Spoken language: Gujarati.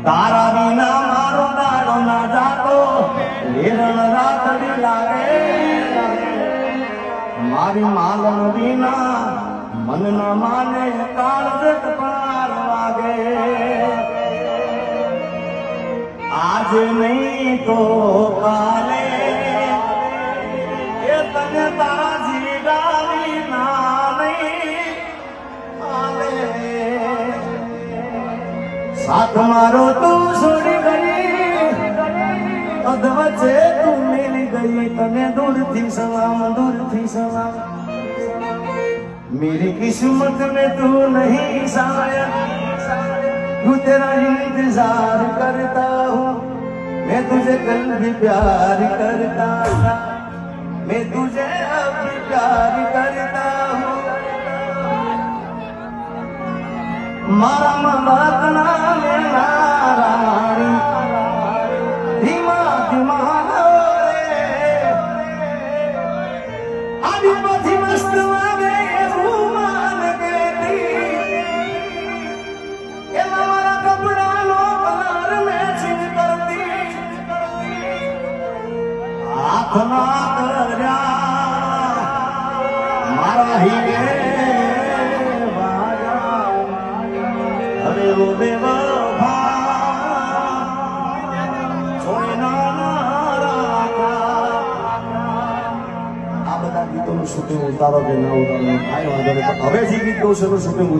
તારા વિના મારો દાડો ના જાતો હિરણ રાતડી લાગે મારી માલન વિના મન ન માને કાળજટ પાર વાગે આજે નહીં તો કાલે એ તને તારા જીગા વિના નહીં આલે સાથ મારો તું છોડી ગઈ અધ વચ્ચે તું મિલી ગઈ તને દૂરથી સલામ मेरी किस्मत में तू नहीं शायद तू तेरा इंतजार करता हूँ मैं तुझे कल भी प्यार करता था मैं तुझे अब भी प्यार करता हूँ मारा मना में नारायणी धीमा धीमा आदि पथी मस्त वागे रूमान गेती ये हमारा कपड़ा लो कलर मैचिंग करती आँख ना कर्या मारा ही गे હવે રો બેવફા છોડીના ના રાખા આ બધા ગીતોનું શૂટિંગ ઉતારો કે ના ઉતારો કાંઈ વાંધો નહીં હવે જે ગીત ગયું છે એનું શૂટિંગ